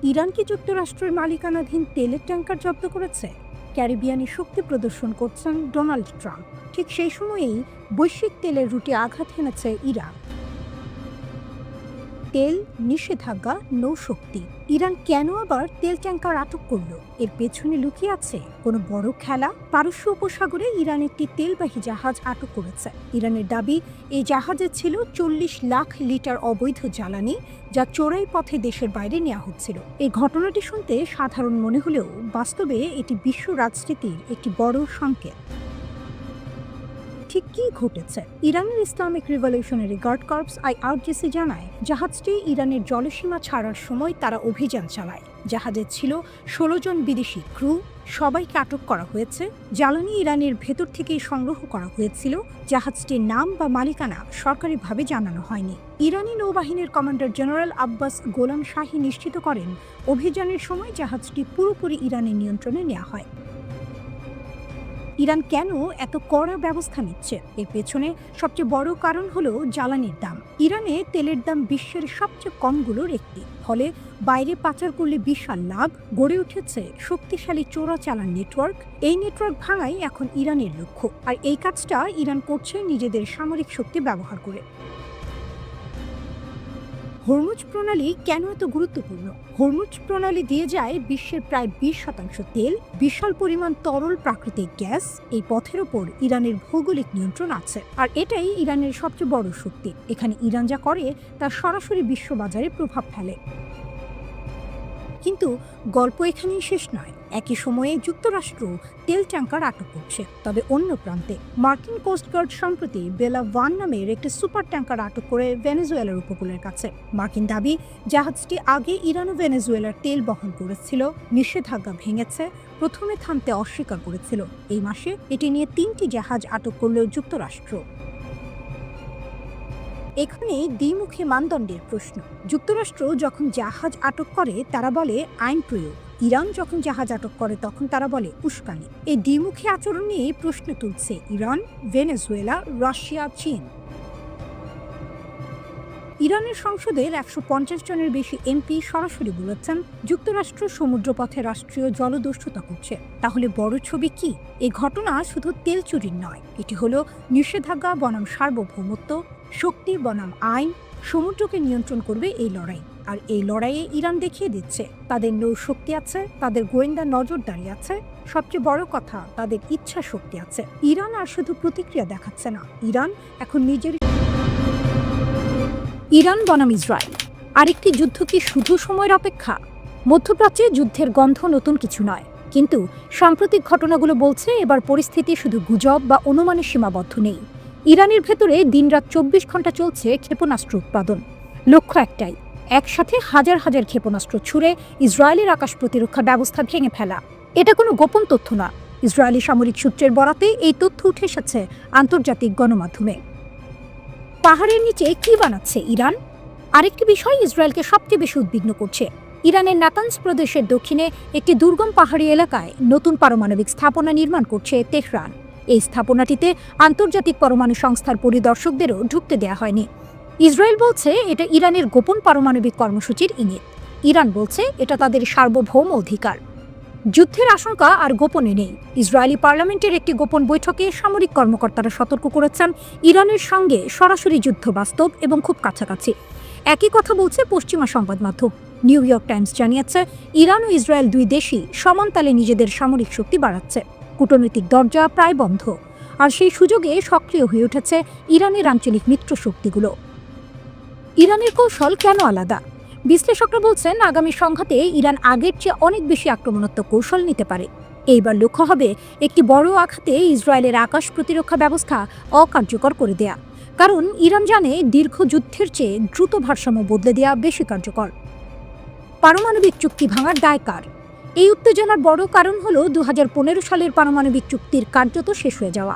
Iran কি যুক্তরাষ্ট্রের মালিকানাধীন তেলের ট্যাঙ্কার জব্দ করেছে? ক্যারিবিয়ানে শক্তি প্রদর্শন করছেন ডোনাল্ড ট্রাম্প। ঠিক সেই সময়েই বৈশ্বিক তেলের রুটে আঘাত হেনেছে ইরান। তেল নিষেধাজ্ঞা, নৌশক্তি। ইরান কেন আবার তেল ট্যাঙ্কার আটক করল? এর পেছনে লুকিয়ে আছে কোনো বড় খেলা? পারস্য উপসাগরে ইরান একটি তেলবাহী জাহাজ আটক করেছে। ইরানের দাবি, এই জাহাজে ছিল 40 লাখ লিটার অবৈধ জ্বালানি, যা চোরাই পথে দেশের বাইরে নেওয়া হচ্ছিল। এই ঘটনাটি শুনতে সাধারণ মনে হলেও বাস্তবে এটি বিশ্ব রাজনীতির একটি বড় সংকেত। ঠিক কি ঘটেছে? ইরানের Islamic revolutionary guard corps IRGC জানায়, জাহাজটি ইরানের জলসীমা ছাড়ার সময় তারা অভিযান চালায়। জাহাজে ছিল 16 জন বিদেশি ক্রু। সবাইকে আটক করা হয়েছে। জ্বালানি ইরানের ভেতর থেকেই সংগ্রহ করা হয়েছিল। জাহাজটির নাম বা মালিকানা সরকারিভাবে জানানো হয়নি। ইরানি নৌবাহিনীর কমান্ডার জেনারেল আব্বাস গোলাম শাহী নিশ্চিত করেন, অভিযানের সময় জাহাজটি পুরোপুরি ইরানের নিয়ন্ত্রণে নেওয়া হয়। ইরান কেন এত কড়া ব্যবস্থা নিচ্ছে? এর পেছনে সবচেয়ে বড় কারণ হলো জ্বালানির দাম। ইরানে তেলের দাম বিশ্বের সবচেয়ে কমগুলোর একটি। ফলে বাইরে পাচার করলে বিশাল লাভ। গড়ে উঠেছে শক্তিশালী চোরাচালান নেটওয়ার্ক। এই নেটওয়ার্ক ভাঙাই এখন ইরানের লক্ষ্য। আর এই কাজটা ইরান করছে নিজেদের সামরিক শক্তি ব্যবহার করে। হরমুজ প্রণালী কেন এত গুরুত্বপূর্ণ? হরমুজ প্রণালী দিয়ে যায় বিশ্বের প্রায় 20% তেল, বিশাল পরিমাণ তরল প্রাকৃতিক গ্যাস। এই পথের ওপর ইরানের ভৌগোলিক নিয়ন্ত্রণ আছে, আর এটাই ইরানের সবচেয়ে বড় শক্তি। এখানে ইরান যা করে তা সরাসরি বিশ্ববাজারে প্রভাব ফেলে। কিন্তু গল্প এখানেই শেষ নয়। একই সময়ে যুক্তরাষ্ট্র তেল ট্যাঙ্কার আটক করছে। তবে অন্য প্রান্তে মার্কিন কোস্টগার্ড সম্প্রতি বেলা 1 নামের একটি সুপার ট্যাঙ্কার আটক করে ভেনেজুয়েলার উপকূলের কাছে। মার্কিন দাবি, জাহাজটি আগে ইরান ও ভেনেজুয়েলার তেল বহন করেছিল, নিষেধাজ্ঞা ভেঙেছে, প্রথমে থামতে অস্বীকার করেছিল। এই মাসে এটি নিয়ে 3টি জাহাজ আটক করলেও যুক্তরাষ্ট্র। এখানে দ্বিমুখী মানদণ্ডের প্রশ্ন। যুক্তরাষ্ট্র যখন জাহাজ আটক করে তারা বলে আইন প্রয়োগ, ইরান যখন জাহাজ আটক করে তখন তারা বলে উস্কানি। এই দ্বিমুখী আচরণ নিয়ে প্রশ্ন তুলছে ইরান, ভেনেজুয়েলা, রাশিয়া, চীন। ইরানের সংসদের 150 জনের বেশি এমপি সরাসরি বলেছেন, যুক্তরাষ্ট্র সমুদ্রপথে রাষ্ট্রীয় জলদস্যুতা করছে। তাহলে বড় ছবি কি? এই ঘটনা শুধু তেল চুরির নয়, এটি হলো নিষেধাজ্ঞা বনাম সার্বভৌমত্ব, শক্তি বনাম আইন। সমুদ্রকে নিয়ন্ত্রণ করবে এই লড়াই। আর এই লড়াইয়ে ইরান দেখিয়ে দিচ্ছে তাদের নৌ শক্তি আছে, তাদের গোয়েন্দা নজরদারি আছে, সবচেয়ে বড় কথা তাদের ইচ্ছা শক্তি আছে। ইরান আর শুধু প্রতিক্রিয়া দেখাচ্ছে না, ইরান এখন নিজের। ইরান বনাম ইসরায়েল আরেকটি যুদ্ধ কি শুধু সময়ের অপেক্ষা? মধ্যপ্রাচ্যে যুদ্ধের গন্ধ নতুন কিছু নয়, কিন্তু সাম্প্রতিক ঘটনাগুলো বলছে এবার পরিস্থিতি শুধু গুজব বা অনুমানে সীমাবদ্ধ নেই। ইরানের ভেতরে দিনরাত 24 ঘন্টা চলছে ক্ষেপণাস্ত্র উৎপাদন। লক্ষ্য একটাই, একসাথে হাজার হাজার ক্ষেপণাস্ত্র ছুড়ে ইসরায়েলের আকাশ প্রতিরক্ষা ব্যবস্থা ভেঙে ফেলা। এটা কোনো গোপন তথ্য না। ইসরায়েলি সামরিক সূত্রের বরাতে এই তথ্য উঠে এসেছে আন্তর্জাতিক গণমাধ্যমে। পাহাড়ের নিচে কি বানাচ্ছে ইরান? আরেকটি বিষয় ইসরায়েলকে সবচেয়ে বেশি উদ্বিগ্ন করছে। ইরানের নাতানজ প্রদেশের দক্ষিণে একটি দুর্গম পাহাড়ি এলাকায় নতুন পারমাণবিক স্থাপনা নির্মাণ করছে তেহরান। এই স্থাপনাটিতে আন্তর্জাতিক পরমাণু সংস্থার পরিদর্শকদেরও ঢুকতে দেওয়া হয়নি। ইসরায়েল বলছে এটা ইরানের গোপন পারমাণবিক কর্মসূচির ইঙ্গিত। ইরান বলছে এটা তাদের সার্বভৌম অধিকার। যুদ্ধের আশঙ্কা আর গোপনে নেই। ইসরায়েলি পার্লামেন্টের একটি গোপন বৈঠকে সামরিক কর্মকর্তারা সতর্ক করেছেন, ইরানের সঙ্গে সরাসরি যুদ্ধ বাস্তব এবং খুব কাছাকাছি। একই কথা বলছে পশ্চিমা সংবাদ মাধ্যম। নিউ ইয়র্ক টাইমস জানিয়েছে, ইরান ও ইসরায়েল দুই দেশই সমান তালে নিজেদের সামরিক শক্তি বাড়াচ্ছে। কূটনৈতিক দরজা প্রায় বন্ধ, আর সেই সুযোগে সক্রিয় হয়ে উঠেছে ইরানের আঞ্চলিক মিত্র শক্তিগুলো। ইরানের কৌশল কেন আলাদা? বিশ্লেষকরা বলছেন, আগামী সংঘাতে ইরান আগের চেয়ে অনেক বেশি আক্রমণাত্মক কৌশল নিতে পারে। এইবার লক্ষ্য হবে একটি বড় আঘাতে ইসরায়েলের আকাশ প্রতিরক্ষা ব্যবস্থা অকার্যকর করে দেয়া। কারণ ইরান জানে দীর্ঘ যুদ্ধের চেয়ে দ্রুত ভারসাম্য বদলে দেয়া বেশি কার্যকর। পারমাণবিক চুক্তি ভাঙার দায় কার? এই উত্তেজনার বড় কারণ হলো 2015 সালের পারমাণবিক চুক্তির কার্যত শেষ হয়ে যাওয়া।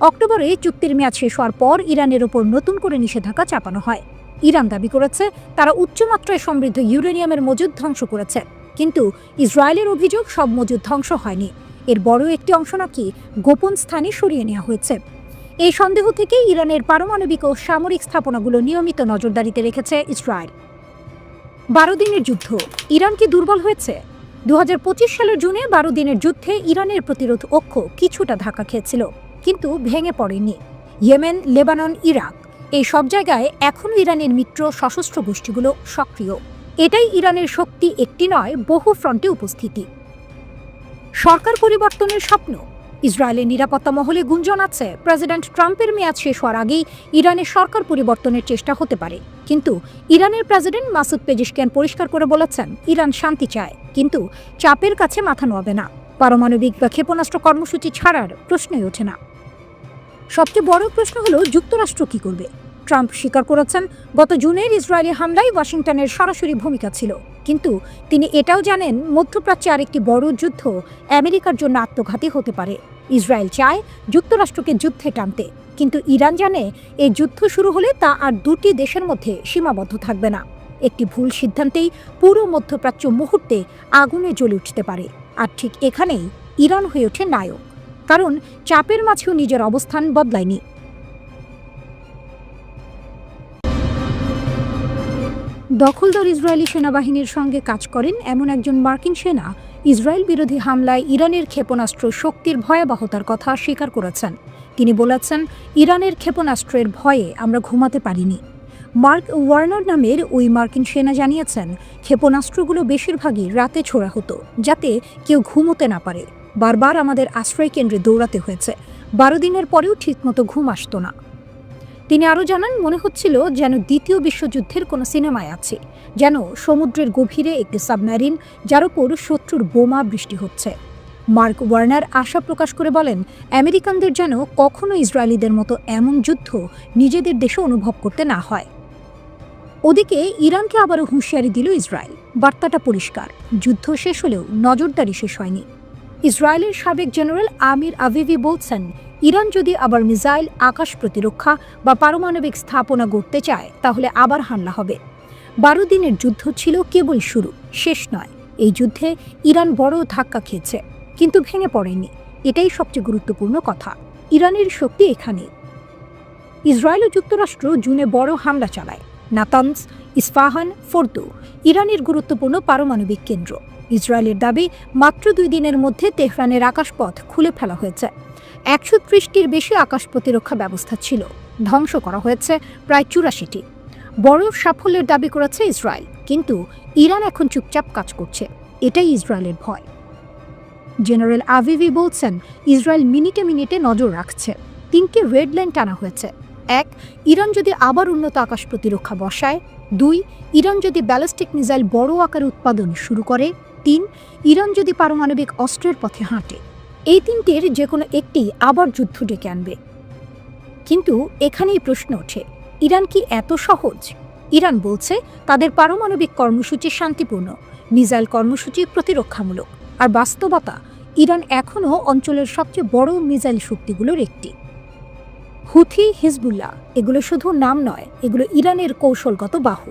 অক্টোবরে চুক্তির মেয়াদ শেষ হওয়ার পর ইরানের ওপর নতুন করে নিষেধাজ্ঞা চাপানো হয়। ইরান দাবি করেছে তারা উচ্চমাত্রায় সমৃদ্ধ ইউরেনিয়ামের মজুদ ধ্বংস করেছে, কিন্তু ইসরায়েলের অভিযোগ সব মজুদ ধ্বংস হয়নি। এর বড় একটি অংশ নাকি গোপন স্থানে সরিয়ে নেওয়া হয়েছে। এই সন্দেহ থেকে ইরানের পারমাণবিক ও সামরিক স্থাপনাগুলো নিয়মিত নজরদারিতে রেখেছে ইসরায়েল। 12 দিনের যুদ্ধ, ইরান কি দুর্বল হয়েছে? 2025 সালের জুনে 12 দিনের যুদ্ধে ইরানের প্রতিরোধ অক্ষ কিছুটা ধাক্কা খেয়েছিল, কিন্তু ভেঙে পড়েনি। ইয়েমেন, লেবানন, ইরাক এই সব জায়গায় এখনও ইরানের মিত্র সশস্ত্র গোষ্ঠীগুলো সক্রিয়। এটাই ইরানের শক্তি, একটি নয়, বহু ফ্রন্টে উপস্থিতি। সরকার পরিবর্তনের স্বপ্ন। ইসরায়েলের নিরাপত্তা মহলে গুঞ্জন আছে প্রেসিডেন্ট ট্রাম্পের মেয়াদ শেষ হওয়ার আগেই ইরানের সরকার পরিবর্তনের চেষ্টা হতে পারে। কিন্তু ইরানের প্রেসিডেন্ট মাসুদ পেজিশকিয়ান পরিষ্কার করে বলেছেন, ইরান শান্তি চায়, কিন্তু চাপের কাছে মাথা নোয়াবে না। পারমাণবিক বা ক্ষেপণাস্ত্র কর্মসূচি ছাড়ার প্রশ্নই ওঠে না। সবচেয়ে বড় প্রশ্ন হলো যুক্তরাষ্ট্র কি করবে। ট্রাম্প স্বীকার করেছেন, গত জুনের ইসরায়েলি হামলায় ওয়াশিংটনের সরাসরি ভূমিকা ছিল, কিন্তু তিনি এটাও জানেন মধ্যপ্রাচ্যে আরেকটি বড় যুদ্ধ আমেরিকার জন্য আত্মঘাতী হতে পারে। ইসরায়েল চায় যুক্তরাষ্ট্রকে যুদ্ধে টানতে, কিন্তু ইরান জানে এই যুদ্ধ শুরু হলে তা আর দুটি দেশের মধ্যে সীমাবদ্ধ থাকবে না। একটি ভুল সিদ্ধান্তেই পুরো মধ্যপ্রাচ্য মুহূর্তে আগুনে জ্বলে উঠতে পারে। আর ঠিক এখানেই ইরান হয়ে ওঠে নায়ক, কারণ চাপের মাঝেও নিজের অবস্থান বদলায়নি। দখলদার ইসরায়েলি সেনাবাহিনীর সঙ্গে কাজ করেন এমন একজন মার্কিন সেনা ইসরায়েল বিরোধী হামলায় ইরানের ক্ষেপণাস্ত্র শক্তির ভয়াবহতার কথা স্বীকার করেছেন। তিনি বলেছেন, ইরানের ক্ষেপণাস্ত্রের ভয়ে আমরা ঘুমাতে পারিনি। মার্ক ওয়ার্নার নামের ওই মার্কিন সেনা জানিয়েছেন, ক্ষেপণাস্ত্রগুলো বেশিরভাগই রাতে ছোড়া হতো, যাতে কেউ ঘুমোতে না পারে। বারবার আমাদের আশ্রয় কেন্দ্রে দৌড়াতে হয়েছে। 12 দিনের পরেও ঠিকমতো ঘুম আসত না। তিনি আরও জানান, মনে হচ্ছিল যেন দ্বিতীয় বিশ্বযুদ্ধের কোনো সিনেমায় আছে, যেন সমুদ্রের গভীরে একটি সাবমেরিন, যার উপর শত্রুর বোমা বৃষ্টি হচ্ছে। মার্ক ওয়ার্নার আশা প্রকাশ করে বলেন, আমেরিকানদের যেন কখনো ইসরায়েলিদের মতো এমন যুদ্ধ নিজেদের দেশে অনুভব করতে না হয়। ওদিকে ইরানকে আবারও হুঁশিয়ারি দিল ইসরায়েল। বার্তাটা পরিষ্কার, যুদ্ধ শেষ হলেও নজরদারি শেষ হয়নি। ইসরায়েলের সাবেক জেনারেল আমির আভিভি বলছেন, ইরান যদি আবার মিসাইল, আকাশ প্রতিরক্ষা বা পারমাণবিক স্থাপনা গড়তে চায়, তাহলে আবার হামলা হবে। 12 দিনের যুদ্ধ ছিল কেবল শুরু, শেষ নয়। এই যুদ্ধে ইরান বড় ধাক্কা খেয়েছে, কিন্তু ভেঙে পড়েনি। এটাই সবচেয়ে গুরুত্বপূর্ণ কথা। ইরানের শক্তি এখানে। ইসরায়েল ও যুক্তরাষ্ট্র জুনে বড় হামলা চালায়। নাতানজ, ইস্পাহান, ফোর্দো ইরানের গুরুত্বপূর্ণ পারমাণবিক কেন্দ্র। ইসরায়েলের দাবি, মাত্র 2 দিনের মধ্যে তেহরানের আকাশপথ খুলে ফেলা হয়েছে। 130টির বেশি আকাশ প্রতিরক্ষা ব্যবস্থা ছিল, ধ্বংস করা হয়েছে প্রায় 84টি। বড় সাফল্যের দাবি করেছে ইসরায়েল, কিন্তু ইরান এখন চুপচাপ কাজ করছে। এটাই ইসরায়েলের ভয়। জেনারেল আভিভি বলছেন, ইসরায়েল মিনিটে মিনিটে নজর রাখছে। 3টি রেড লাইন টানা হয়েছে। 1, ইরান যদি আবার উন্নত আকাশ প্রতিরক্ষা বসায়। 2, ইরান যদি ব্যালিস্টিক মিসাইল বড় আকারে উৎপাদন শুরু করে। 3, ইরান যদি পারমাণবিক অস্ত্রের পথে হাঁটে। এই 3টির যে কোনো একটি আবার যুদ্ধ ডেকে আনবে। কিন্তু এখানেই প্রশ্ন ওঠে, ইরান কি এত সহজ? ইরান বলছে তাদের পারমাণবিক কর্মসূচি শান্তিপূর্ণ, মিসাইল কর্মসূচি প্রতিরক্ষামূলক। আর বাস্তবতা, ইরান এখনও অঞ্চলের সবচেয়ে বড় মিসাইল শক্তিগুলোর একটি। হুথি, হিজবুল্লাহ এগুলো শুধু নাম নয়, এগুলো ইরানের কৌশলগত বাহু।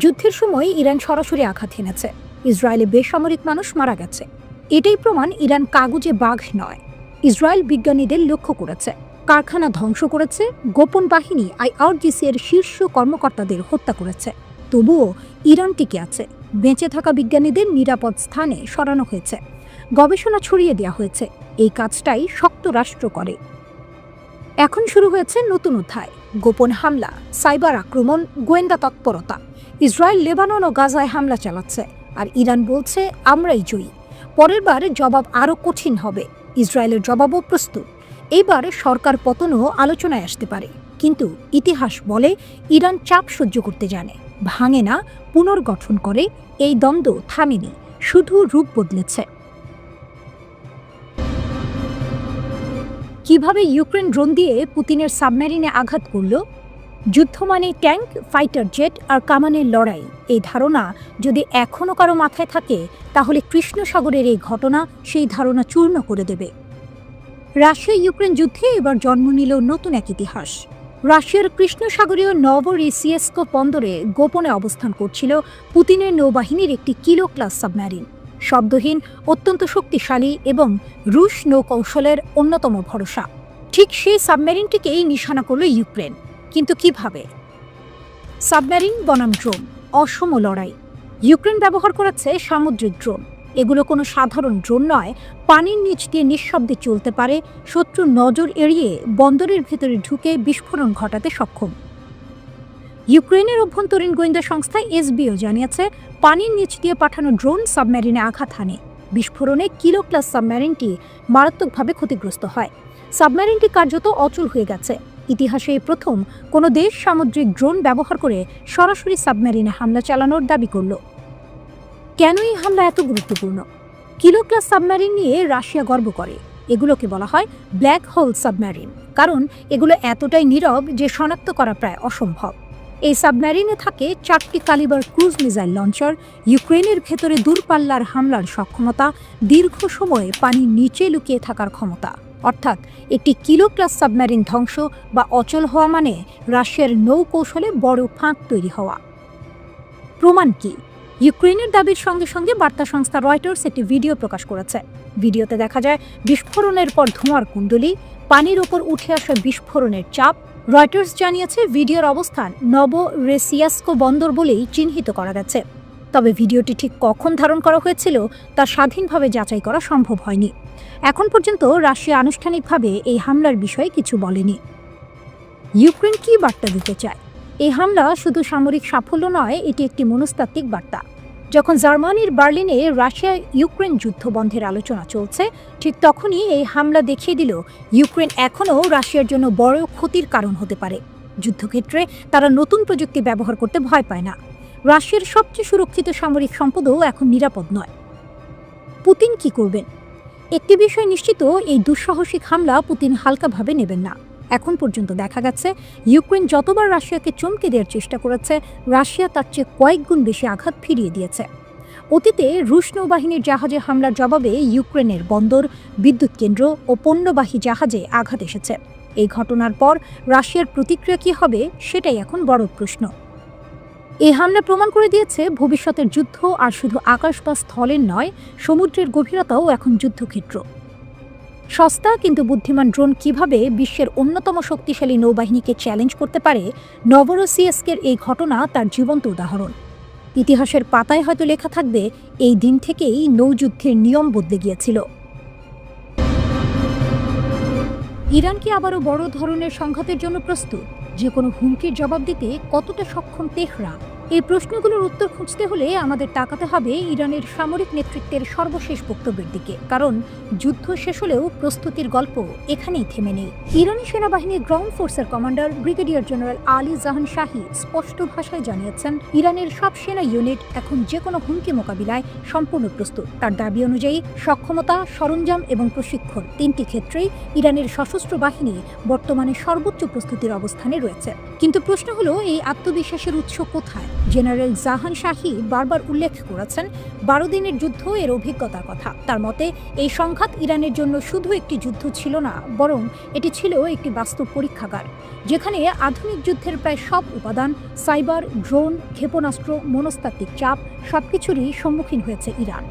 যুদ্ধের সময় ইরান সরাসরি আঘাত হেনেছে, ইসরায়েলে বেসামরিক মানুষ মারা গেছে। এটাই প্রমাণ ইরান কাগুজে বাঘ নয়। ইসরায়েল বিজ্ঞানীদের লক্ষ্য করেছে, কারখানা ধ্বংস করেছে, গোপন বাহিনী IRGC এর শীর্ষ কর্মকর্তাদের হত্যা করেছে। তবুও ইরান টিকে আছে। বেঁচে থাকা বিজ্ঞানীদের নিরাপদ স্থানে সরানো হয়েছে, গবেষণা ছড়িয়ে দেওয়া হয়েছে। এই কাজটাই শক্ত রাষ্ট্র করে। এখন শুরু হয়েছে নতুন অধ্যায়, গোপন হামলা, সাইবার আক্রমণ, গোয়েন্দা তৎপরতা। ইসরায়েল লেবানন ও গাজায় হামলা চালাচ্ছে, আর ইরান বলছে আমরাই জয়ী। পরের বার জবাব আরও কঠিন হবে। ইসরায়েলের জবাবও প্রস্তুত। এইবার সরকার পতনও আলোচনায় আসতে পারে, কিন্তু ইতিহাস বলে ইরান চাপ সহ্য করতে জানে, ভাঙে না, পুনর্গঠন করে। এই দ্বন্দ্ব থামেনি, শুধু রূপ বদলেছে। কিভাবে ইউক্রেন ড্রোন দিয়ে পুতিনের সাবমেরিনে আঘাত করল? যুদ্ধ মানে ট্যাঙ্ক, ফাইটার জেট আর কামানের লড়াই। এই ধারণা যদি এখনও কারো মাথায় থাকে, তাহলে কৃষ্ণ সাগরের এই ঘটনা সেই ধারণা চূর্ণ করে দেবে। রাশিয়া ইউক্রেন যুদ্ধে এবার জন্ম নিল নতুন এক ইতিহাস। রাশিয়ার কৃষ্ণ সাগরীয় নভোরিসিয়েস্ক বন্দরে গোপনে অবস্থান করছিল পুতিনের নৌবাহিনীর একটি কিলো ক্লাস সাবমেরিন। শব্দহীন, অত্যন্ত শক্তিশালী এবং রুশ নৌকৌশলের অন্যতম ভরসা। ঠিক সেই সাবমেরিনটিকেই নিশানা করল ইউক্রেন। কিন্তু কিভাবে? সাবমেরিন বনাম ড্রোন, অসম লড়াই। ইউক্রেন ব্যবহার করেছে সামুদ্রিক ড্রোন। এগুলো কোনো সাধারণ ড্রোন নয়, পানির নিচ দিয়ে নিঃশব্দে চলতে পারে, শত্রুর নজর এড়িয়ে বন্দরের ভেতরে ঢুকে বিস্ফোরণ ঘটাতে সক্ষম। ইউক্রেনের অভ্যন্তরীণ গোয়েন্দা সংস্থা এসবিও জানিয়েছে, পানির নিচ দিয়ে পাঠানো ড্রোন সাবমেরিনে আঘাত হানে। বিস্ফোরণে কিলো ক্লাস সাবমেরিনটি মারাত্মকভাবে ক্ষতিগ্রস্ত হয়। সাবমেরিনটি কার্যত অচল হয়ে গেছে। ইতিহাসে এই প্রথম কোনো দেশ সামুদ্রিক ড্রোন ব্যবহার করে সরাসরি সাবমেরিনে হামলা চালানোর দাবি করল। কেন এই হামলা এত গুরুত্বপূর্ণ? কিলো ক্লাস সাবমেরিন নিয়ে রাশিয়া গর্ব করে। এগুলোকে বলা হয় ব্ল্যাক হোল সাবমেরিন, কারণ এগুলো এতটাই নীরব যে শনাক্ত করা প্রায় অসম্ভব। এই সাবমেরিনে থাকে 4টি কালিবার ক্রুজ মিসাইল লঞ্চার, ইউক্রেনের ভেতরে দূরপাল্লার হামলার সক্ষমতা, দীর্ঘ সময়ে পানির নিচে লুকিয়ে থাকার ক্ষমতা। অর্থাৎ একটি কিলো ক্লাস সাবমেরিন ধ্বংস বা অচল হওয়া মানে রাশিয়ার নৌকৌশলে বড় ফাঁক তৈরি হওয়া। প্রমাণ কি? ইউক্রেনের দাবির সঙ্গে সঙ্গে বার্তা সংস্থা রয়টার্স একটি ভিডিও প্রকাশ করেছে। ভিডিওতে দেখা যায় বিস্ফোরণের পর ধোঁয়ার কুণ্ডলী, পানির ওপর উঠে আসা বিস্ফোরণের চাপ। রয়টার্স জানিয়েছে, ভিডিওর অবস্থান নভোরোসিয়াস্ক বন্দর বলেই চিহ্নিত করা গেছে। তবে ভিডিওটি ঠিক কখন ধারণ করা হয়েছিল তা স্বাধীনভাবে যাচাই করা সম্ভব হয়নি। এখন পর্যন্ত রাশিয়া আনুষ্ঠানিকভাবে এই হামলার বিষয়ে কিছু বলেনি। ইউক্রেন কি বার্তা দিতে চায়? এই হামলা শুধু সামরিক সাফল্য নয়, এটি একটি মনস্তাত্ত্বিক বার্তা। যখন জার্মানির বার্লিনে রাশিয়া ইউক্রেন যুদ্ধ বন্ধের আলোচনা চলছে, ঠিক তখনই এই হামলা দেখিয়ে দিল ইউক্রেন এখনও রাশিয়ার জন্য বড় ক্ষতির কারণ হতে পারে। যুদ্ধক্ষেত্রে তারা নতুন প্রযুক্তি ব্যবহার করতে ভয় পায় না। রাশিয়ার সবচেয়ে সুরক্ষিত সামরিক সম্পদও এখন নিরাপদ নয়। পুতিন কি করবেন? একটি বিষয় নিশ্চিত, এই দুঃসাহসিক হামলা পুতিন হালকাভাবে নেবেন না। এখন পর্যন্ত দেখা গেছে, ইউক্রেন যতবার রাশিয়াকে চমকে দেওয়ার চেষ্টা করেছে, রাশিয়া তার চেয়ে কয়েক গুণ বেশি আঘাত ফিরিয়ে দিয়েছে। অতীতে রুশ নৌবাহিনীর জাহাজে হামলার জবাবে ইউক্রেনের বন্দর, বিদ্যুৎ কেন্দ্র ও পণ্যবাহী জাহাজে আঘাত এসেছে। এই ঘটনার পর রাশিয়ার প্রতিক্রিয়া কী হবে সেটাই এখন বড় প্রশ্ন। এই হামলা প্রমাণ করে দিয়েছে, ভবিষ্যতের যুদ্ধ আর শুধু আকাশ বা স্থলের নয়, সমুদ্রের গভীরতাও এখন যুদ্ধক্ষেত্র। সস্তা কিন্তু বুদ্ধিমান ড্রোন কিভাবে বিশ্বের অন্যতম শক্তিশালী নৌবাহিনীকে চ্যালেঞ্জ করতে পারে, নভোরোসিয়াস্কের এই ঘটনা তার জীবন্ত উদাহরণ। ইতিহাসের পাতায় হয়তো লেখা থাকবে, এই দিন থেকেই নৌযুদ্ধের নিয়ম বদলে গিয়েছিল। ইরান কি আবারও বড় ধরনের সংঘাতের জন্য প্রস্তুত? যে কোনো হুমকির জবাব দিতে কতটা সক্ষম তেহরান? এই প্রশ্নগুলোর উত্তর খুঁজতে হলে আমাদের তাকাতে হবে ইরানের সামরিক নেতৃত্বের সর্বশেষ বক্তব্যের দিকে, কারণ যুদ্ধ শেষ হলেও প্রস্তুতির গল্প এখানেই থেমে নেই। ইরানি সেনাবাহিনীর গ্রাউন্ড ফোর্সের কমান্ডার ব্রিগেডিয়ার জেনারেল আলী জাহান শাহী স্পষ্ট ভাষায় জানিয়েছেন, ইরানের সব সেনা ইউনিট এখন যে কোনো হুমকি মোকাবিলায় সম্পূর্ণ প্রস্তুত। তার দাবি অনুযায়ী সক্ষমতা, সরঞ্জাম এবং প্রশিক্ষণ তিনটি ক্ষেত্রেই ইরানের সশস্ত্র বাহিনী বর্তমানে সর্বোচ্চ প্রস্তুতির অবস্থানে রয়েছে। কিন্তু প্রশ্ন হলো, এই আত্মবিশ্বাসের উৎস কোথায়? জেনারেল জাহান শাহী বারবার উল্লেখ করেছেন 12 দিনের যুদ্ধ এর অভিজ্ঞতার কথা। তার মতে, এই সংঘাত ইরানের জন্য শুধু একটি যুদ্ধ ছিল না, বরং এটি ছিল একটি বাস্তব পরীক্ষাগার, যেখানে আধুনিক যুদ্ধের প্রায় সব উপাদান, সাইবার, ড্রোন, ক্ষেপণাস্ত্র, মনস্তাত্ত্বিক চাপ সবকিছুরই সম্মুখীন হয়েছে ইরান।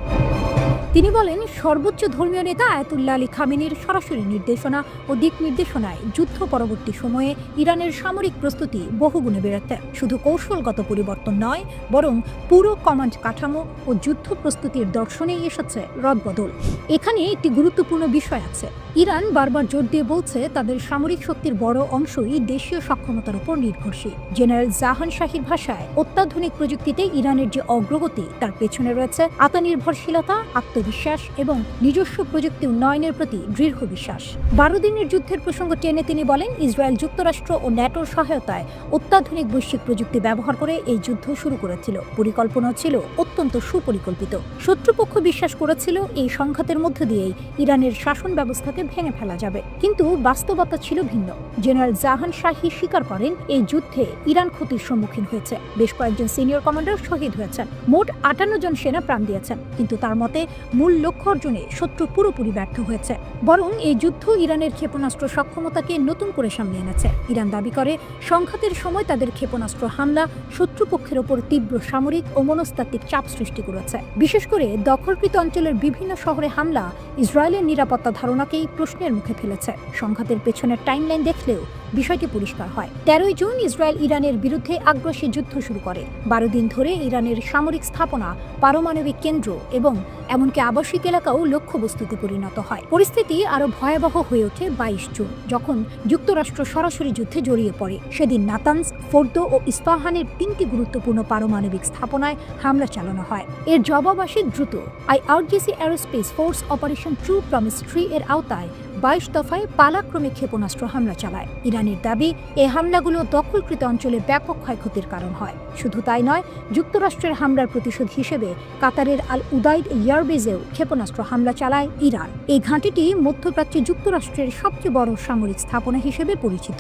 তিনি বলেন, সর্বোচ্চ ধর্মীয় নেতা আয়াতুল্লাহ আলী খামেনির সরাসরি নির্দেশনা ও দিক নির্দেশনায় যুদ্ধ পরবর্তী সময়ে ইরানের সামরিক প্রস্তুতি বহুগুণে বেড়েছে। শুধু কৌশলগত পরিবর্তন নয়, বরং পুরো কমান্ড কাঠামো ও যুদ্ধ প্রস্তুতির দর্শনেই এসেছে রদবদল। এখানে একটি গুরুত্বপূর্ণ বিষয় আছে। ইরান বারবার জোর দিয়ে বলছে, তাদের সামরিক শক্তির বড় অংশই দেশীয় সক্ষমতার উপর নির্ভরশীল। জেনারেল জাহান শাহীর ভাষায়, অত্যাধুনিক প্রযুক্তিতে ইরানের যে অগ্রগতি, তার পেছনে রয়েছে আত্মনির্ভরশীলতা, আত্মবিশ্বাস এবং নিজস্ব প্রযুক্তি উন্নয়নের প্রতি দৃঢ় বিশ্বাস। 12 দিনের যুদ্ধের প্রসঙ্গ টেনে তিনি বলেন, ইসরায়েল যুক্তরাষ্ট্র ও ন্যাটোর সহায়তায় অত্যাধুনিক বৈশ্বিক প্রযুক্তি ব্যবহার করে এই যুদ্ধ শুরু করেছিল। পরিকল্পনা ছিল অত্যন্ত সুপরিকল্পিত। শত্রুপক্ষ বিশ্বাস করেছিল, এই সংঘাতের মধ্য দিয়েই ইরানের শাসন ব্যবস্থাকে ভেঙে ফেলা যাবে। কিন্তু বাস্তবতা ছিল ভিন্ন। জেনারেল জাহান শাহী স্বীকার করেন, এই যুদ্ধে ইরান ক্ষতির সম্মুখীন হয়েছে। বেশ কয়েকজন সিনিয়র কমান্ডার শহীদ হয়েছেন, মোট 58 জন সেনা প্রাণ দিয়েছেন। কিন্তু তার মতে, মূল লক্ষ্য অর্জনে শত্রু পুরোপুরি ব্যর্থ হয়েছে। বরং এই যুদ্ধ ইরানের ক্ষেপণাস্ত্র সক্ষমতাকে নতুন করে সামনে এনেছে। ইরান দাবি করে, সংঘাতের সময় তাদের ক্ষেপণাস্ত্র হামলা শত্রুপক্ষের ওপর তীব্র সামরিক ও মনস্তাত্ত্বিক চাপ সৃষ্টি করেছে। বিশেষ করে দখলকৃত অঞ্চলের বিভিন্ন শহরে হামলা ইসরায়েলের নিরাপত্তা ধারণাকেই প্রশ্নের মুখে ফেলেছে। সংঘাতের পেছনের টাইমলাইন দেখলেও বিষয়টি পরিষ্কার হয়। 13 জুন ইসরায়েল ইরানের বিরুদ্ধে আগ্রাসী যুদ্ধ শুরু করে। 12 দিন ধরে ইরানের সামরিক স্থাপনা, পারমাণবিক কেন্দ্র এবং এমনকি আবাসিক এলাকাও লক্ষ্যবস্তুতে পরিণত হয়। পরিস্থিতি আরও ভয়াবহ হয়ে ওঠে 22 জুন, যখন যুক্তরাষ্ট্র সরাসরি যুদ্ধে জড়িয়ে পড়ে। সেদিন নাতানজ, ফোর্দো ও ইস্পাহানের 3টি গুরুত্বপূর্ণ পারমাণবিক স্থাপনায় হামলা চালানো হয়। এর জবাব আসে দ্রুত। IRGC aerospace force operation true promise 3 এর আওতায় 22 দফায় পালাক্রমে ক্ষেপণাস্ত্র হামলা চালায়। ইরানের দাবি, এই হামলাগুলো দখলকৃত অঞ্চলে ব্যাপক ক্ষয়ক্ষতির কারণ হয়। শুধু তাই নয়, যুক্তরাষ্ট্রের হামলার প্রতিশোধ হিসেবে কাতারের আল উদাইদ এয়ারবেজেও ক্ষেপণাস্ত্র হামলা চালায় ইরান। এই ঘাঁটিটি মধ্যপ্রাচ্যে যুক্তরাষ্ট্রের সবচেয়ে বড় সামরিক স্থাপনা হিসেবে পরিচিত।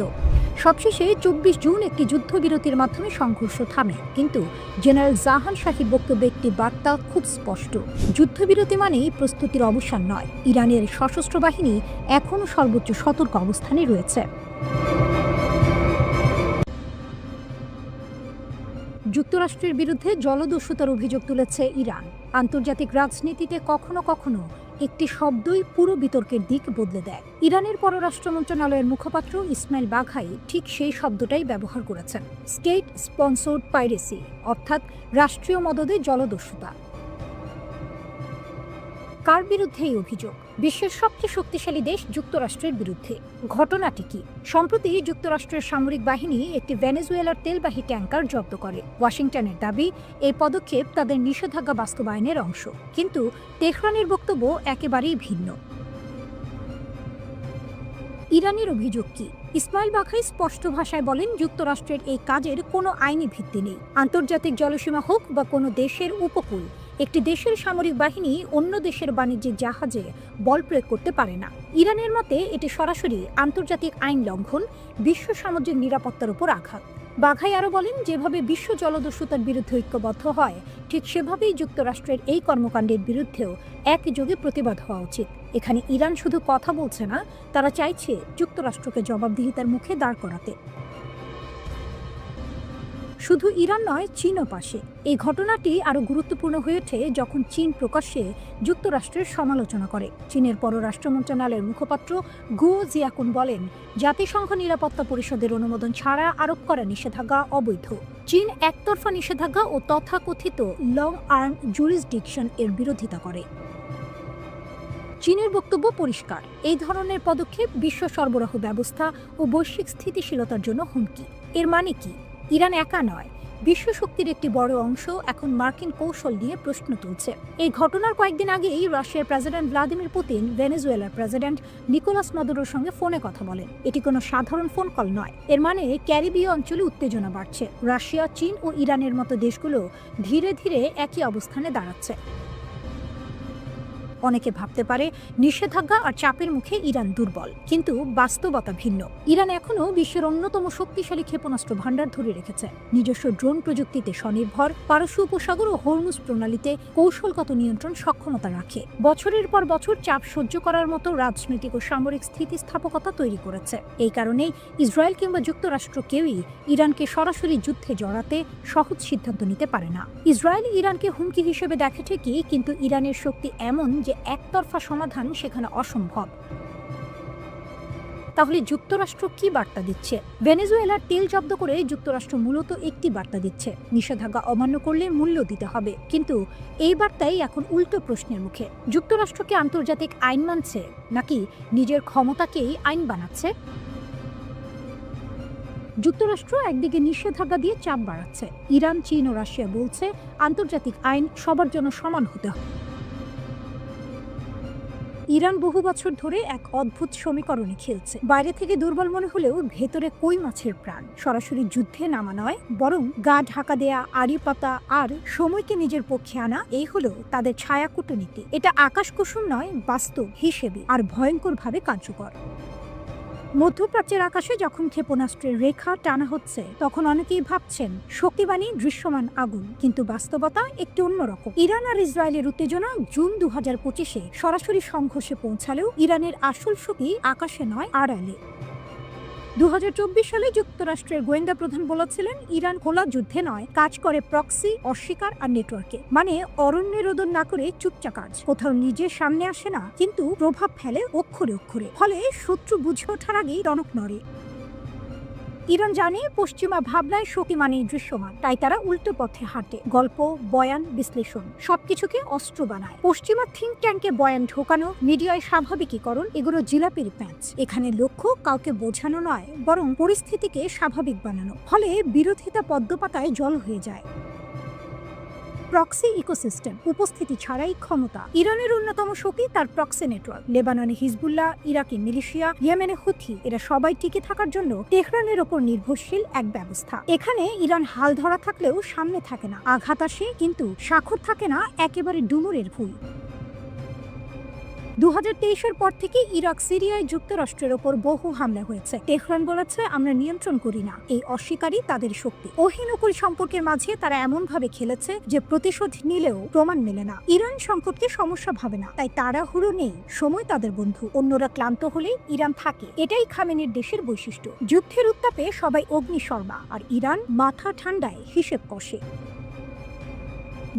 সবশেষে 24 জুন একটি যুদ্ধবিরতির মাধ্যমে সংঘর্ষ থামে, কিন্তু জেনারেল জাহান শাহীর বক্তব্যে একটি বার্তা খুব স্পষ্ট: যুদ্ধবিরতি মানেই প্রস্তুতির অবসান নয়। ইরানের সশস্ত্র বাহিনী এখনও সর্বোচ্চ সতর্ক অবস্থানে রয়েছে। যুক্তরাষ্ট্রের বিরুদ্ধে জলদস্যুতার অভিযোগ তুলেছে ইরান। আন্তর্জাতিক রাজনীতিতে কখনো কখনো একটি শব্দই পুরো বিতর্কের দিক বদলে দেয়। ইরানের পররাষ্ট্র মন্ত্রণালয়ের মুখপাত্র ইসমাইল বাঘাই ঠিক সেই শব্দটাই ব্যবহার করেছেন: স্টেট স্পন্সর্ড পাইরেসি, অর্থাৎ রাষ্ট্রীয় মদদে জলদস্যুতা। কার বিরুদ্ধে এই অভিযোগ? বিশ্বের সবচেয়ে শক্তিশালী দেশ যুক্তরাষ্ট্রের বিরুদ্ধে। ঘটনাটি কি? সম্প্রতি যুক্তরাষ্ট্রের সামরিক বাহিনী একটি ভেনেজুয়েলার তেলবাহী ট্যাঙ্কার জব্দ করে। ওয়াশিংটনের দাবি, এই পদক্ষেপ তাদের নিষেধাজ্ঞা বাস্তবায়নের অংশ। কিন্তু তেহরানের বক্তব্য একেবারেই ভিন্ন। ইরানের অভিযোগ কি? ইসমাইল বাঘাই স্পষ্ট ভাষায় বলেন, যুক্তরাষ্ট্রের এই কাজের কোনো আইনি ভিত্তি নেই। আন্তর্জাতিক জলসীমা হোক বা কোনো দেশের উপকূল, একটি দেশের সামরিক বাহিনী অন্য দেশের বাণিজ্যিক জাহাজে বল প্রয়োগ করতে পারে না। ইরানের মতে এটি সরাসরি আন্তর্জাতিক আইন লঙ্ঘন, বিশ্ব সামুদ্রিক নিরাপত্তার উপর আঘাত। বাঘাই আরও বলেন, যেভাবে বিশ্ব জলদস্যুতার বিরুদ্ধে ঐক্যবদ্ধ হয়, ঠিক সেভাবেই যুক্তরাষ্ট্রের এই কর্মকাণ্ডের বিরুদ্ধেও একযোগে প্রতিবাদ হওয়া উচিত। এখানে ইরান শুধু কথা বলছে না, তারা চাইছে যুক্তরাষ্ট্রকে জবাবদিহিতার মুখে দাঁড় করাতে। শুধু ইরান নয়, চীনও পাশে। এই ঘটনাটি আরও গুরুত্বপূর্ণ হয়ে ওঠে যখন চীন প্রকাশ্যে যুক্তরাষ্ট্রের সমালোচনা করে। চীনের পররাষ্ট্র মন্ত্রণালয়ের মুখপাত্র গুও জিয়াকুন বলেন, জাতিসংঘ নিরাপত্তা পরিষদের অনুমোদন ছাড়া আরোপ করা নিষেধাজ্ঞা অবৈধ। চীন একতরফা নিষেধাজ্ঞা ও তথাকথিত লং আর্ম জুরিসডিকশন এর বিরোধিতা করে। চীনের বক্তব্য পরিষ্কার: এই ধরনের পদক্ষেপ বিশ্ব সরবরাহ ব্যবস্থা ও বৈশ্বিক স্থিতিশীলতার জন্য হুমকি। এর মানে কি? ইরান একা নয়, বিশ্ব শক্তির একটি বড় অংশ এখন মার্কিন কৌশল নিয়ে প্রশ্ন তুলছে। এই ঘটনার কয়েকদিন আগেই রাশিয়ার প্রেসিডেন্ট ভ্লাদিমির পুতিন ভেনেজুয়েলার প্রেসিডেন্ট নিকোলাস মাদুরোর সঙ্গে ফোনে কথা বলেন। এটি কোনো সাধারণ ফোন কল নয়। এর মানে ক্যারিবীয় অঞ্চলে উত্তেজনা বাড়ছে। রাশিয়া, চীন ও ইরানের মতো দেশগুলো ধীরে ধীরে একই অবস্থানে দাঁড়াচ্ছে। অনেকে ভাবতে পারে নিষেধাজ্ঞা আর চাপের মুখে ইরান দুর্বল, কিন্তু বাস্তবতা ভিন্ন। ইরান এখনও বিশ্বের অন্যতম শক্তিশালী ক্ষেপণাস্ত্র ভান্ডার ধরে রেখেছে, নিজস্ব ড্রোন প্রযুক্তিতে স্বনির্ভর, পারস্য উপসাগর ও হরমুজ প্রণালীতে কৌশলগত নিয়ন্ত্রণ সক্ষমতা রাখে। বছরের পর বছর চাপ সহ্য করার মতো রাজনৈতিক ও সামরিক স্থিতিস্থাপকতা তৈরি করেছে। এই কারণেই ইসরায়েল কিংবা যুক্তরাষ্ট্র কেউই ইরানকে সরাসরি যুদ্ধে জড়াতে সহজ সিদ্ধান্ত নিতে পারে না। ইসরায়েল ইরানকে হুমকি হিসেবে দেখে ঠিকই, কিন্তু ইরানের শক্তি এমন যে একতরফা সমাধান সেখানে অসম্ভব। তাহলে যুক্তরাষ্ট্র কি বার্তা দিচ্ছে? ভেনেজুয়েলার তেল জব্দ করে যুক্তরাষ্ট্র মূলত একটি বার্তা দিচ্ছে: নিষেধাজ্ঞা অমান্য করলে মূল্য দিতে হবে। কিন্তু এই বার্তাই এখন উল্টো প্রশ্নের মুখে। যুক্তরাষ্ট্র কি আন্তর্জাতিক আইন মানছে, নাকি নিজের ক্ষমতাকেই আইন বানাচ্ছে? যুক্তরাষ্ট্র একদিকে নিষেধাজ্ঞা দিয়ে চাপ বাড়াচ্ছে, ইরান, চীন ও রাশিয়া বলছে আন্তর্জাতিক আইন সবার জন্য সমান হতে হবে। ইরান বহু বছর ধরে এক অদ্ভুত সমীকরণে খেলছে। বাইরে থেকে দুর্বল মনে হলেও ভেতরে কই মাছের প্রাণ। সরাসরি যুদ্ধে নামা নয়, বরং গা ঢাকা দেয়া, আড়ি পাতা আর সময়কে নিজের পক্ষে আনা, এই হলো তাদের ছায়া কূটনীতি। এটা আকাশ কুসুম নয়, বাস্তব, হিসেবে আর ভয়ঙ্করভাবে কার্যকর। মধ্যপ্রাচ্যের আকাশে যখন ক্ষেপণাস্ত্রের রেখা টানা হচ্ছে, তখন অনেকেই ভাবছেন শক্তিবাণী দৃশ্যমান আগুন, কিন্তু বাস্তবতা একটি অন্যরকম। ইরান আর ইসরায়েলের উত্তেজনা জুন 2025-এ সরাসরি সংঘর্ষে পৌঁছালেও ইরানের আসল শক্তি আকাশে নয়, আড়ালে। 2024 সালে যুক্তরাষ্ট্রের গোয়েন্দা প্রধান বলেছিলেন, ইরান খোলা যুদ্ধে নয়, কাজ করে প্রক্সি, অস্বীকার আর নেটওয়ার্কে। মানে অরণ্যে রোদন না করে চুপচাপ কাজ। কোথাও নিজের সামনে আসে না, কিন্তু প্রভাব ফেলে অক্ষরে অক্ষরে। ফলে শত্রু বুঝে ওঠার আগেই টনক নড়ে। ইরান জানে পশ্চিমা ভাবনায় শক্তি মানেই দৃশ্যমান, তাই তারা উল্টো পথে হাঁটে। গল্প, বয়ান, বিশ্লেষণ সবকিছুকে অস্ত্র বানায়। পশ্চিমা থিঙ্ক ট্যাঙ্কে বয়ান ঢোকানো, মিডিয়ায় স্বাভাবিকীকরণ, এগুলো জিলাপির প্যাঁচ। এখানে লক্ষ্য কাউকে বোঝানো নয়, বরং পরিস্থিতিকে স্বাভাবিক বানানো। ফলে বিরোধিতা পদ্মপাতায় জল হয়ে যায়। প্রক্সি ইকোসিস্টেম, উপস্থিতি ছাড়াই ক্ষমতা। ইরানের অন্যতম শক্তি তার প্রক্সি নেটওয়ার্ক। লেবাননে হিজবুল্লাহ, ইরাকি মিলিশিয়া, ইয়েমেনে হুথি, এরা সবাই টিকে থাকার জন্য তেহরানের ওপর নির্ভরশীল এক ব্যবস্থা। এখানে ইরান হাল ধরা থাকলেও সামনে থাকে না, আঘাত আসে কিন্তু স্বাক্ষর থাকে না, একেবারে ডুমুরের ভুল। 2023-এর পর থেকে ইরাক, সিরিয়ায় যুক্তরাষ্ট্রের ওপর বহু হামলা হয়েছে। তেহরান বলেছে, আমরা নিয়ন্ত্রণ করি না। এই অস্বীকারই তাদের শক্তি। অহিনুকুল সম্পর্কের মাঝে তারা এমনভাবে খেলেছে যে প্রতিশোধ নিলেও প্রমাণ মেলে না। ইরান সংকটকে সমস্যা ভাবে না, তাই তাড়াহুড়ো নেই, সময় তাদের বন্ধু। অন্যরা ক্লান্ত হলেই ইরান থাকে। এটাই খামেনির দেশের বৈশিষ্ট্য। যুদ্ধের উত্তাপে সবাই অগ্নিশর্মা, আর ইরান মাথা ঠান্ডায় হিসেব কষে।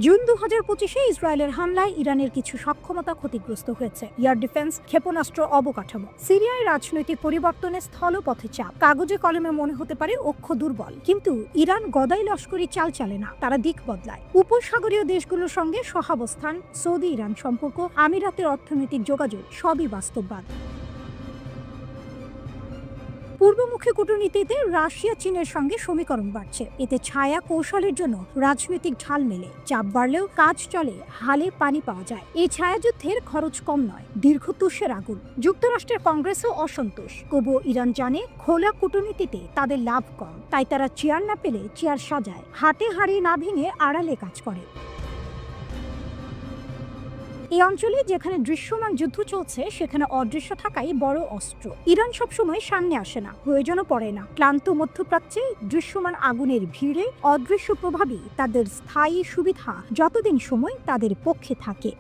জুন 2025-এ ইসরায়েলের হামলায় ইরানের কিছু সক্ষমতা ক্ষতিগ্রস্ত হয়েছে। এয়ার ডিফেন্স, ক্ষেপণাস্ত্র, অবকাঠামো। সিরিয়ায় রাজনৈতিক পরিবর্তনে স্থলপথে চাপ। কাগজে কলমে মনে হতে পারে অক্ষ দুর্বল, কিন্তু ইরান গদাই লস্করি চাল চালে না, তারা দিক বদলায়। উপসাগরীয় দেশগুলোর সঙ্গে সহাবস্থান, সৌদি ইরান সম্পর্ক, আমিরাতের অর্থনৈতিক যোগাযোগ সবই বাস্তববাদ। পূর্বমুখী কূটনীতিতে রাশিয়া চীনের সঙ্গে সমীকরণ বাড়ছে। এতে ছায়া কৌশলের জন্য রাজনৈতিক ঢাল মেলে। চাপ বাড়লেও কাজ চলে, হালে পানি পাওয়া যায়। এই ছায়াযুদ্ধের খরচ কম নয়, দীর্ঘ তুষের আগুন। যুক্তরাষ্ট্রের কংগ্রেসও অসন্তোষ। তবুও ইরান জানে খোলা কূটনীতিতে তাদের লাভ কম, তাই তারা চেয়ার না পেলে চেয়ার সাজায়, হাতে হাড়ি না ভেঙে আড়ালে কাজ করে। এই অঞ্চলে যেখানে দৃশ্যমান যুদ্ধ চলছে, সেখানে অদৃশ্য থাকাই বড় অস্ত্র। ইরান সবসময় সামনে আসে না, প্রয়োজনও পড়ে না। ক্লান্ত মধ্যপ্রাচ্যে দৃশ্যমান আগুনের ভিড়ে অদৃশ্য প্রভাবই তাদের স্থায়ী সুবিধা, যতদিন সময় তাদের পক্ষে থাকে।